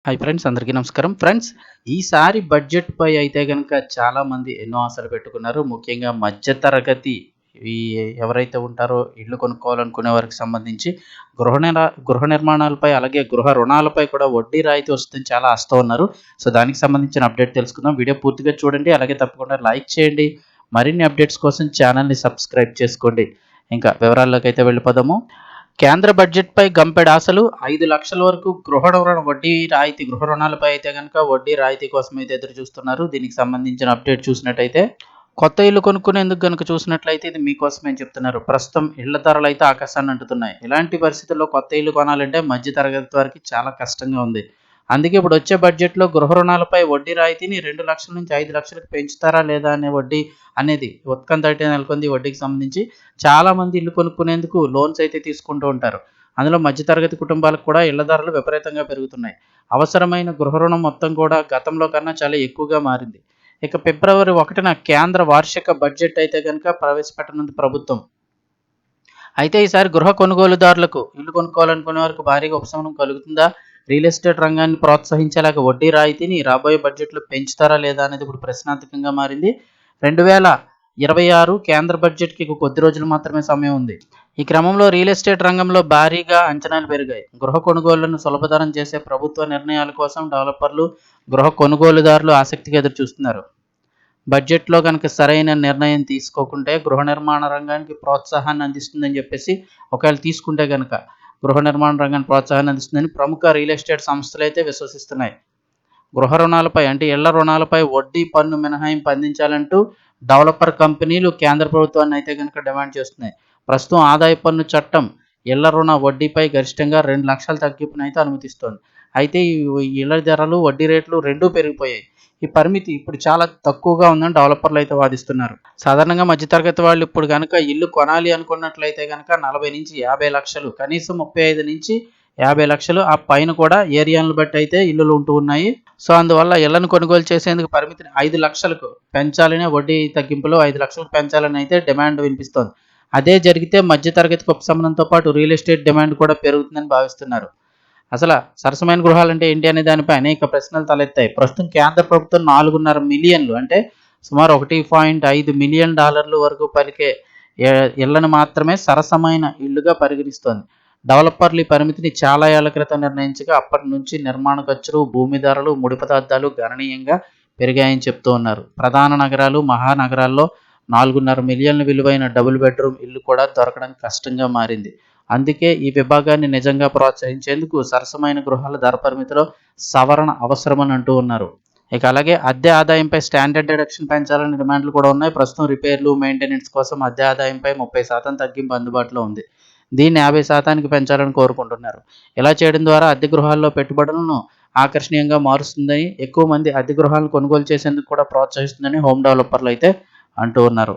Hi friends, అందరికీ నమస్కారం. Friends, ఈసారి బడ్జెట్‌పై అయితే గనక చాలామంది ఎన్నో ఆశలు పెట్టుకున్నారు. ముఖ్యంగా మధ్య తరగతి ఈ ఎవరైతే ఉంటారో ఇల్లు కొనుక్కోవాలనుకునే వారికి సంబంధించి గృహ నిర్మాణాలపై, అలాగే గృహ రుణాలపై కూడా వడ్డీ రాయితీ వస్తుందని చాలా ఆశతో ఉన్నారు. సో, దానికి సంబంధించిన అప్డేట్ తెలుసుకుందాం. వీడియో పూర్తిగా చూడండి. అలాగే తప్పకుండా లైక్ చేయండి. మరిన్ని అప్డేట్స్ కోసం ఛానల్‌ని సబ్స్క్రైబ్ చేసుకోండి. ఇంకా వివరాల్లోకైతే వెళ్ళిపోదాము. కేంద్ర బడ్జెట్‌పై గంపెడాశలు 5,00,000 వరకు గృహ రుణాలపై అయితే గనక వడ్డీ రాయితీ కోసమైతే ఎదురు చూస్తున్నారు. దీనికి సంబంధించిన అప్డేట్ చూసినట్టయితే, కొత్త ఇల్లు కొనుక్కునేందుకు గనుక చూసినట్లయితే ఇది మీకోసమే అని చెప్తున్నారు. ప్రస్తుతం ఇళ్ల ధరలైతే ఆకాశాన్ని అంటుతున్నాయి. ఇలాంటి పరిస్థితుల్లో కొత్త ఇల్లు కొనాలంటే మధ్య తరగతి వారికి చాలా కష్టంగా ఉంది. అందుకే ఇప్పుడు వచ్చే బడ్జెట్‌లో గృహ రుణాలపై వడ్డీ రాయితీని 2,00,000 నుంచి 5,00,000కి పెంచుతారా లేదా అనేది ఉత్కంఠ అయితే నెలకొంది. వడ్డీకి సంబంధించి చాలామంది ఇల్లు కొనుక్కునేందుకు లోన్స్ అయితే తీసుకుంటూ ఉంటారు. అందులో మధ్యతరగతి కుటుంబాలకు కూడా ఇళ్ల ధరలు విపరీతంగా పెరుగుతున్నాయి. అవసరమైన గృహ రుణం మొత్తం కూడా గతంలో కన్నా చాలా ఎక్కువగా మారింది. ఇక ఫిబ్రవరి 1న కేంద్ర వార్షిక బడ్జెట్ అయితే గనక ప్రవేశపెట్టనుంది ప్రభుత్వం. అయితే ఈసారి గృహ కొనుగోలుదారులకు, ఇల్లు కొనుక్కోవాలనుకునే వారికి భారీగా ఉపశమనం కలుగుతుందా? రియల్ ఎస్టేట్ రంగాన్ని ప్రోత్సహించేలాగా వడ్డీ రాయితీని రాబోయే బడ్జెట్లో పెంచుతారా లేదా అనేది ఇప్పుడు ప్రశ్నార్థకంగా మారింది. 2026 కేంద్ర బడ్జెట్‌కి కొద్ది రోజులు మాత్రమే సమయం ఉంది. ఈ క్రమంలో రియల్ ఎస్టేట్ రంగంలో భారీగా అంచనాలు పెరిగాయి. గృహ కొనుగోళ్లను సులభతరం చేసే ప్రభుత్వ నిర్ణయాల కోసం డెవలపర్లు, గృహ కొనుగోలుదారులు ఆసక్తిగా ఎదురుచూస్తున్నారు. బడ్జెట్‌లో గనక సరైన నిర్ణయం తీసుకోకుంటే గృహ నిర్మాణ రంగానికి ప్రోత్సాహాన్ని అందిస్తుందని చెప్పేసి, ఒకవేళ తీసుకుంటే గనక గృహ నిర్మాణ రంగానికి ప్రోత్సాహాన్ని అందిస్తుందని ప్రముఖ రియల్ ఎస్టేట్ సంస్థలైతే విశ్వసిస్తున్నాయి. గృహ రుణాలపై, అంటే ఇళ్ల రుణాలపై వడ్డీ పన్ను మినహాయింపు అందించాలంటూ డెవలపర్ కంపెనీలు కేంద్ర ప్రభుత్వాన్ని అయితే గనక డిమాండ్ చేస్తున్నాయి. ప్రస్తుతం ఆదాయ పన్ను చట్టం ఇళ్ల రుణ వడ్డీపై గరిష్టంగా 2,00,000 తగ్గింపునైతే అనుమతిస్తోంది. అయితే ఈ ఇళ్ల ధరలు, వడ్డీ రేట్లు రెండూ పెరిగిపోయాయి. ఈ పరిమితి ఇప్పుడు చాలా తక్కువగా ఉందని డెవలపర్లు అయితే వాదిస్తున్నారు. సాధారణంగా మధ్యతరగతి వాళ్ళు ఇప్పుడు గనక ఇల్లు కొనాలి అనుకున్నట్లయితే గనక 40-50 లక్షలు, కనీసం 35-50 లక్షలు, ఆ పైన కూడా ఏరియాలను బట్టి అయితే ఇల్లులు ఉంటూ ఉన్నాయి. సో, అందువల్ల ఇళ్లను కొనుగోలు చేసేందుకు పరిమితిని 5,00,000కు పెంచాలని, వడ్డీ తగ్గింపులో 5,00,000కు పెంచాలని అయితే డిమాండ్ వినిపిస్తోంది. అదే జరిగితే మధ్యతరగతికి ఉపశమనంతో పాటు రియల్ ఎస్టేట్ డిమాండ్ కూడా పెరుగుతుందని భావిస్తున్నారు. అసలు సరసమైన గృహాలంటే ఏంటి అనే దానిపై అనేక ప్రశ్నలు తలెత్తాయి. ప్రస్తుతం కేంద్ర ప్రభుత్వం 4.5 మిలియన్లు, అంటే సుమారు $1.5 మిలియన్ వరకు పలికే ఇళ్లను మాత్రమే సరసమైన ఇళ్లుగా పరిగణిస్తోంది. డెవలపర్లు ఈ పరిమితిని చాలా ఏళ్ల క్రితం నిర్ణయించగా అప్పటి నుంచి నిర్మాణ ఖర్చులు, భూమి ధరలు, ముడి పదార్థాలు గణనీయంగా పెరిగాయని చెప్తూ ఉన్నారు. ప్రధాన నగరాలు, మహానగరాల్లో 4.5 మిలియన్ల విలువైన డబుల్ బెడ్రూమ్ ఇల్లు కూడా దొరకడం కష్టంగా మారింది. అందుకే ఈ విభాగాన్ని నిజంగా ప్రోత్సహించేందుకు సరసమైన గృహాల ధర పరిమితిలో సవరణ అవసరమని అంటూ ఉన్నారు. ఇక అలాగే అద్దె ఆదాయంపై స్టాండర్డ్ డిడక్షన్ పెంచాలనే డిమాండ్లు కూడా ఉన్నాయి. ప్రస్తుతం రిపేర్లు, మెయింటెనెన్స్ కోసం అద్దె ఆదాయంపై 30% తగ్గింపు అందుబాటులో ఉంది. దీన్ని 50%కి పెంచాలని కోరుకుంటున్నారు. ఇలా చేయడం ద్వారా అద్దె గృహాల్లో పెట్టుబడులను ఆకర్షణీయంగా మారుస్తుందని, ఎక్కువ మంది అద్దె గృహాలను కొనుగోలు చేసేందుకు కూడా ప్రోత్సహిస్తుందని హోమ్ డెవలపర్లు అయితే అంటూ ఉన్నారు.